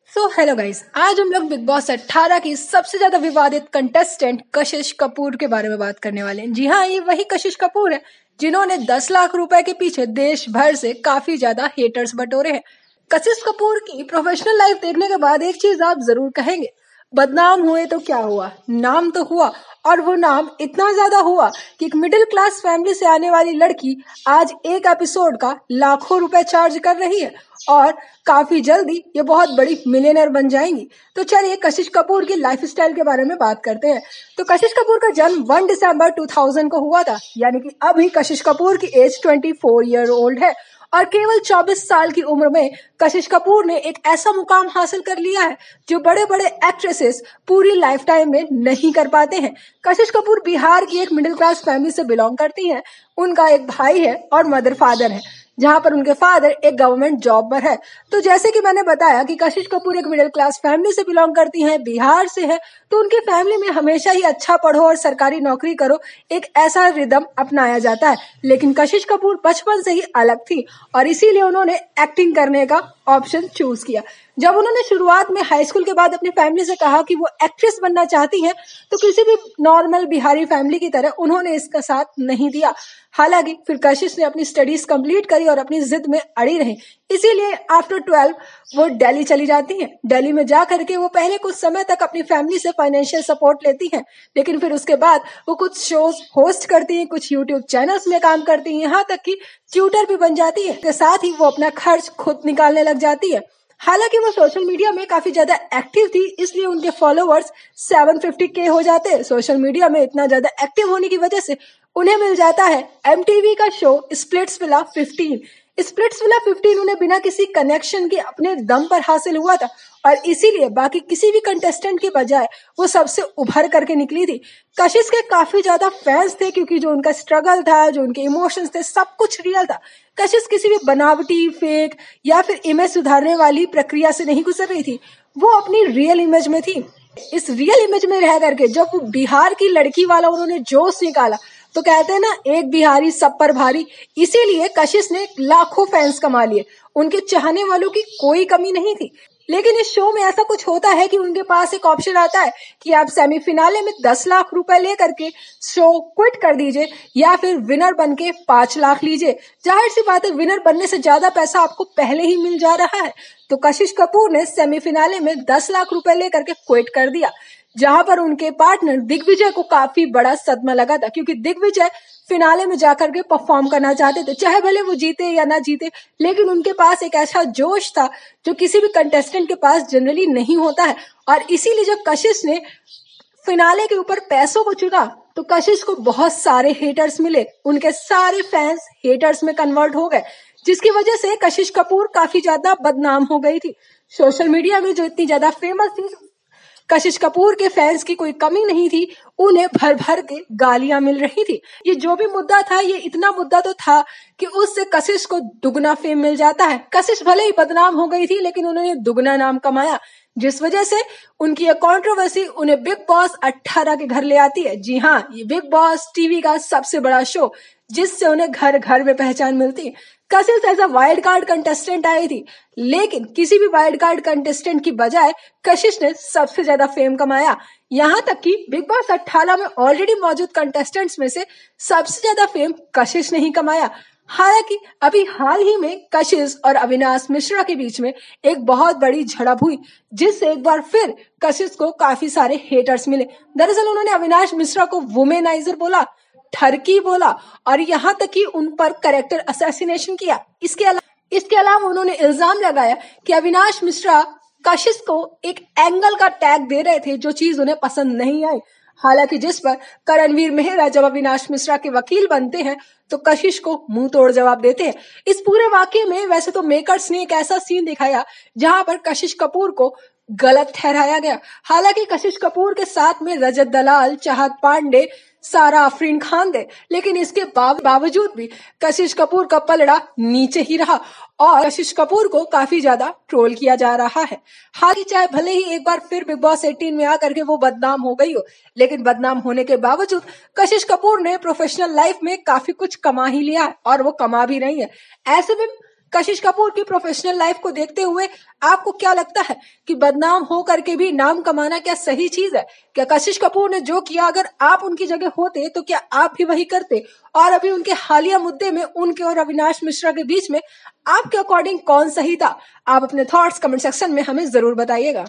Hello guys, आज हम लोग बिग बॉस 18 की सबसे ज्यादा विवादित कंटेस्टेंट कशिश कपूर के बारे में बात करने वाले हैं। जी हाँ, ये वही कशिश कपूर है जिन्होंने 10 लाख रुपए के पीछे देश भर से काफी ज्यादा हेटर्स बटोरे हैं। कशिश कपूर की प्रोफेशनल लाइफ देखने के बाद एक चीज आप जरूर कहेंगे, बदनाम हुए तो क्या हुआ, नाम तो हुआ। और वो नाम इतना ज्यादा हुआ कि एक मिडिल क्लास फैमिली से आने वाली लड़की आज एक एपिसोड का लाखों रुपए चार्ज कर रही है और काफी जल्दी ये बहुत बड़ी मिलियनर बन जाएंगी। तो चलिए कशिश कपूर की लाइफस्टाइल के बारे में बात करते हैं। तो कशिश कपूर का जन्म 1 दिसंबर 2000 को हुआ था, यानी कि अभी कशिश कपूर की एज 24 ईयर ओल्ड है और केवल 24 साल की उम्र में कशिश कपूर ने एक ऐसा मुकाम हासिल कर लिया है जो बड़े बड़े एक्ट्रेसेस पूरी लाइफ टाइम में नहीं कर पाते हैं। कशिश कपूर बिहार की एक मिडिल क्लास फैमिली से बिलोंग करती हैं। उनका एक भाई है और मदर फादर है, जहां पर उनके फादर एक गवर्नमेंट जॉब पर है। तो जैसे कि मैंने बताया कि कशिश कपूर एक मिडिल क्लास फैमिली से बिलोंग करती हैं, बिहार से है, तो उनकी फैमिली में हमेशा ही अच्छा पढ़ो और सरकारी नौकरी करो एक ऐसा रिदम अपनाया जाता है। लेकिन कशिश कपूर बचपन से ही अलग थी और इसीलिए उन्होंने एक्टिंग करने का ऑप्शन चूज किया। जब उन्होंने शुरुआत में हाई स्कूल के बाद अपनी फैमिली से कहा कि वो एक्ट्रेस बनना चाहती हैं, तो किसी भी नॉर्मल बिहारी फैमिली की तरह उन्होंने इसका साथ नहीं दिया। हालांकि फिर कशिश ने अपनी स्टडीज कंप्लीट करी और अपनी जिद में अड़ी रही, इसीलिए आफ्टर 12 वो दिल्ली चली जाती हैं। दिल्ली में जा करके वो पहले कुछ समय तक अपनी फैमिली से फाइनेंशियल सपोर्ट लेती हैं, लेकिन फिर उसके बाद वो कुछ शोज होस्ट करती हैं, कुछ यूट्यूब चैनल्स में काम करती हैं, यहाँ तक कि ट्यूटर भी बन जाती है। इसके साथ ही वो अपना खर्च खुद निकालने लग जाती है। हालांकि वो सोशल मीडिया में काफी ज्यादा एक्टिव थी, इसलिए उनके फॉलोअर्स 750K हो जाते हैं। सोशल मीडिया में इतना ज्यादा एक्टिव होने की वजह से उन्हें मिल जाता है MTV का शो स्प्लिट्सविला 15। स्प्लिट्सविला 15 उन्हें बिना किसी कनेक्शन के अपने दम पर हासिल हुआ था और इसीलिए बाकी किसी भी कंटेस्टेंट के बजाय वो सबसे उभर करके निकली थी। कशिश के काफी ज्यादा फैंस थे क्योंकि जो उनका स्ट्रगल था, जो उनके इमोशंस थे, सब कुछ रियल था। कशिश किसी भी बनावटी, फेक या फिर इमेज सुधारने वाली प्रक्रिया से नहीं गुजर रही थी, वो अपनी रियल इमेज में थी। इस रियल इमेज में रह करके जब वो बिहार की लड़की वाला उन्होंने जोश निकाला, तो कहते हैं ना, एक बिहारी सब पर भारी। इसीलिए कशिश ने लाखों फैंस कमा लिए, उनके चाहने वालों की कोई कमी नहीं थी। लेकिन इस शो में ऐसा कुछ होता है कि उनके पास एक ऑप्शन आता है कि आप सेमीफिनाले में 10 लाख रुपए लेकर के शो क्विट कर दीजिए या फिर विनर बन के 5 लाख लीजिए। जाहिर सी बात है, विनर बनने से ज्यादा पैसा आपको पहले ही मिल जा रहा है। तो कशिश कपूर ने सेमीफिनाले में 10 लाख रुपए लेकर के क्विट कर दिया, जहां पर उनके पार्टनर दिग्विजय को काफी बड़ा सदमा लगा था, क्योंकि दिग्विजय फिनाले में जाकर के परफॉर्म करना चाहते थे, चाहे भले वो जीते या ना जीते, लेकिन उनके पास एक ऐसा जोश था जो किसी भी कंटेस्टेंट के पास जनरली नहीं होता है। और इसीलिए जब कशिश ने फिनाले के ऊपर पैसों को चुना, तो कशिश को बहुत सारे हेटर्स मिले, उनके सारे फैंस हेटर्स में कन्वर्ट हो गए, जिसकी वजह से कशिश कपूर काफी ज्यादा बदनाम हो गई थी। सोशल मीडिया में जो इतनी ज्यादा फेमस थी, कशिश कपूर के फैंस की कोई कमी नहीं थी, उन्हें भर भर के गालियां मिल रही थी। ये जो भी मुद्दा था, ये इतना मुद्दा तो था कि उससे कशिश को दुगना फेम मिल जाता है। कशिश भले ही बदनाम हो गई थी, लेकिन उन्होंने दुगना नाम कमाया, जिस वजह से उनकी ये कंट्रोवर्सी उन्हें बिग बॉस 18 के घर ले आती है। जी हाँ, ये बिग बॉस टीवी का सबसे बड़ा शो, जिससे उन्हें घर घर में पहचान मिलती है। Kashish as a wild card contestant आई थी, लेकिन किसी भी वाइल्ड कार्ड कंटेस्टेंट की बजाय कशिश ने सबसे ज्यादा फेम कमाया। यहाँ तक कि बिग बॉस 18 में ऑलरेडी मौजूद कंटेस्टेंट्स में से सबसे ज्यादा फेम कशिश ने ही कमाया। हालांकि अभी हाल ही में कशिश और अविनाश मिश्रा के बीच में एक बहुत बड़ी झड़प हुई, जिससे एक बार फिर कशिश को काफी सारे हेटर्स मिले। दरअसल उन्होंने अविनाश मिश्रा को वुमेनाइजर बोला, ठरकी बोला और यहाँ तक कि उन पर कैरेक्टर असैसिनेशन किया। इसके अलावा उन्होंने इल्जाम लगाया कि अविनाश मिश्रा कशिश को एक एंगल का टैग दे रहे थे, जो चीज उन्हें पसंद नहीं आई। हालांकि जिस पर करणवीर मेहरा जब अविनाश मिश्रा के वकील बनते हैं, तो कशिश को मुंह तोड़ जवाब देते हैं। इस पूरे वाकये में वैसे तो मेकर्स ने एक ऐसा सीन दिखाया जहां पर कशिश कपूर को गलत ठहराया गया। हालांकि कशिश कपूर के साथ में रजत दलाल, चाहत पांडे, सारा अफरीन खान थे, लेकिन इसके बावजूद भी कशिश कपूर का पलड़ा नीचे ही रहा और कशिश कपूर को काफी ज्यादा ट्रोल किया जा रहा है। हालांकि चाहे भले ही एक बार फिर बिग बॉस 18 में आकर के वो बदनाम हो गई हो, लेकिन बदनाम होने के बावजूद कशिश कपूर ने प्रोफेशनल लाइफ में काफी कुछ कमा ही लिया है और वो कमा भी रही है। ऐसे में कशिश कपूर की प्रोफेशनल लाइफ को देखते हुए आपको क्या लगता है कि बदनाम हो करके भी नाम कमाना क्या सही चीज है? क्या कशिश कपूर ने जो किया अगर आप उनकी जगह होते तो क्या आप भी वही करते? और अभी उनके हालिया मुद्दे में उनके और अविनाश मिश्रा के बीच में आपके अकॉर्डिंग कौन सही था? आप अपने थॉट्स कमेंट सेक्शन में हमें जरूर बताइएगा।